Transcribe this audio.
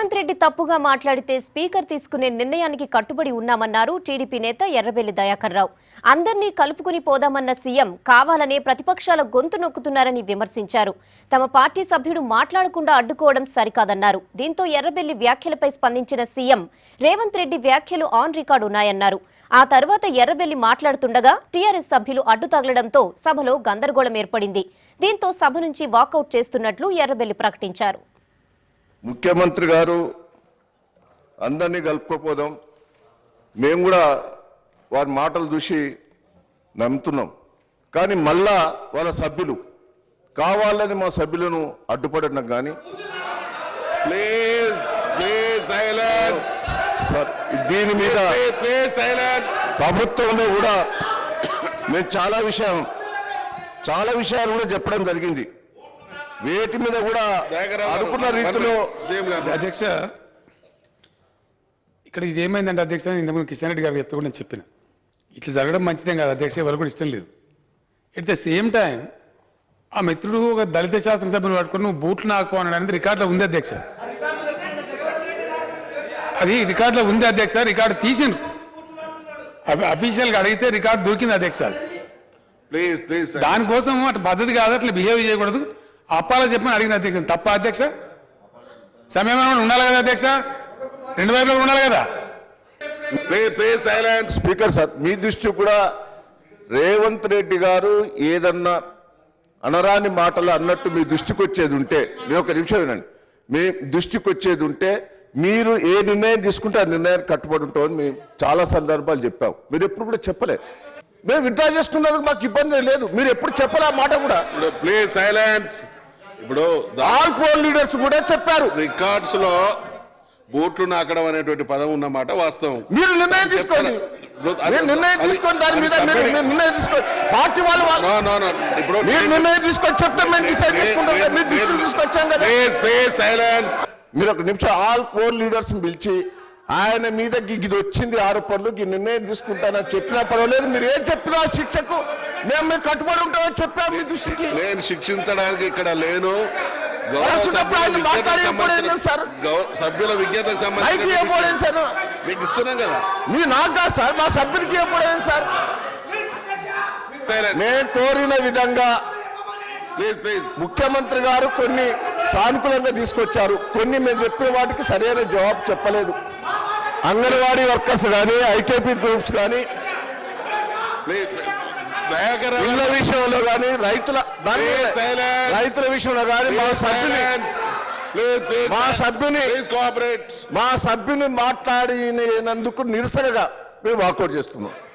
రేవంత్ రెడ్డి తప్పుగా మాట్లాడితే స్పీకర్ తీసుకునే నిర్ణయానికి కట్టుబడి ఉన్నామన్నారు టీడీపీ నేత ఎర్రబెల్లి దయాకర్ రావు. అందర్నీ కలుపుకుని పోదామన్న సీఎం కావాలనే ప్రతిపక్షాల గొంతు నొక్కుతున్నారని విమర్శించారు. తమ పార్టీ సభ్యుడు మాట్లాడకుండా అడ్డుకోవడం సరికాదన్నారు. దీంతో ఎర్రబెల్లి వ్యాఖ్యలపై స్పందించిన సీఎం రేవంత్ రెడ్డి వ్యాఖ్యలు ఆన్ రికార్డు ఉన్నాయన్నారు. ఆ తర్వాత ఎర్రబెల్లి మాట్లాడుతుండగా టీఆర్ఎస్ సభ్యులు అడ్డు తగలడంతో సభలో గందరగోళం ఏర్పడింది. దీంతో సభ నుంచి వాకౌట్ చేస్తున్నట్లు ఎర్రబెల్లి ప్రకటించారు. ముఖ్యమంత్రి గారు అందరినీ కలుపుకోపోదాం, మేము కూడా వారి మాటలు చూసి నమ్ముతున్నాం. కానీ మళ్ళా వాళ్ళ సభ్యులు కావాలని మా సభ్యులను అడ్డుపడడం కానీ దీని మీద ప్రభుత్వంలో కూడా మేము చాలా విషయాలు కూడా చెప్పడం జరిగింది. వేటి మీద కూడా అనుకున్న రీతిలో అధ్యక్ష ఇక్కడ ఇది ఏమైందంటే అధ్యక్ష ఇంతకుముందు కిషన్ రెడ్డి గారికి చెప్తే కూడా నేను చెప్పిన ఇట్లా జరగడం మంచిదేం కాదు అధ్యక్ష, ఎవరు కూడా ఇష్టం లేదు. ఎట్ ద సేమ్ టైం ఆ మిత్రుడు ఒక దళిత శాసనసభ్యులు పట్టుకుని నువ్వు బూట్లు నాకపోవడం అనేది రికార్డులో ఉంది అధ్యక్ష. అది రికార్డులో ఉంది అధ్యక్ష, రికార్డు తీసిండు. అఫీషియల్గా అడిగితే రికార్డు దొరికింది అధ్యక్ష. దానికోసం అటు పద్ధతి కాదు, అట్లా బిహేవ్ చేయకూడదు. అప్పాలో చెప్పమని అడిగిన అధ్యక్ష. తప్ప అధ్యక్ష? సమయం ఉండాలి కదా అధ్యక్ష, రెండు వైపులో ఉండాలి కదా. స్పీకర్ సార్, మీ దృష్టి కూడా రేవంత్ రెడ్డి గారు ఏదన్నా అనరాని మాటలు అన్నట్టు మీ దృష్టికి వచ్చేది ఉంటే, నేను ఒక నిమిషం వినండి, మీ దృష్టికి వచ్చేది ఉంటే మీరు ఏ నిర్ణయం తీసుకుంటే ఆ నిర్ణయానికి కట్టుబడి ఉంటామని మేము చాలా సందర్భాలు చెప్పాం. మీరు ఎప్పుడు కూడా చెప్పలేదు. మేము విత్డ్రా చేసుకున్నందుకు మాకు ఇబ్బంది లేదు. మీరు ఎప్పుడు చెప్పలే ఆ మాట కూడా. Please silence. ఇప్పుడు ఆల్ పోల్ లీడర్స్ కూడా చెప్పారు. రికార్డ్స్ లో బూట్లు నాకడం అనేటువంటి పదం ఉన్నమాట వాస్తవం. మీరు నిర్ణయం తీసుకోండి, నిర్ణయం తీసుకొని దాని మీద నిర్ణయం తీసుకోండి. పార్టీ వాళ్ళు ఇప్పుడు మీరు నిర్ణయం తీసుకొని చెప్తే మేము డిసైడ్ చేసుకుంటాం. మీరు దృష్టికి తీసుకొచ్చాం కదా. సైలెన్స్. మీరు ఒక నిమిషం ఆల్ పోల్ లీడర్స్ పిలిచి ఆయన మీద ఇది వచ్చింది ఆరోపణలు, ఈ నిర్ణయం తీసుకుంటానని చెప్పినా పర్వాలేదు. మీరు ఏం చెప్పినా శిక్షకు మేము కట్టుబడి ఉంటామని చెప్పాము. మీ దృష్టికి నేను శిక్షించడానికి ఇక్కడ లేను. సభ్యుల విజ్ఞతకు సంబంధించి సార్ మీకు ఇస్తున్నాం కదా. మీరు నాకు కాదు సార్, మా సభ్యులకి ఎప్పుడైంది సార్. నేను కోరిన విధంగా ముఖ్యమంత్రి గారు కొన్ని సానుకూలంగా తీసుకొచ్చారు, కొన్ని మేము చెప్పిన వాటికి సరైన జవాబు చెప్పలేదు. అంగన్వాడీ వర్కర్స్ కానీ, ఐకేపీ గ్రూప్స్ కానీ, ఇళ్ల విషయంలో కానీ, రైతుల విషయంలో కానీ మా సభ్యుని మాట్లాడినందుకు నిరసనగా మేము వాకౌట్ చేస్తున్నాం.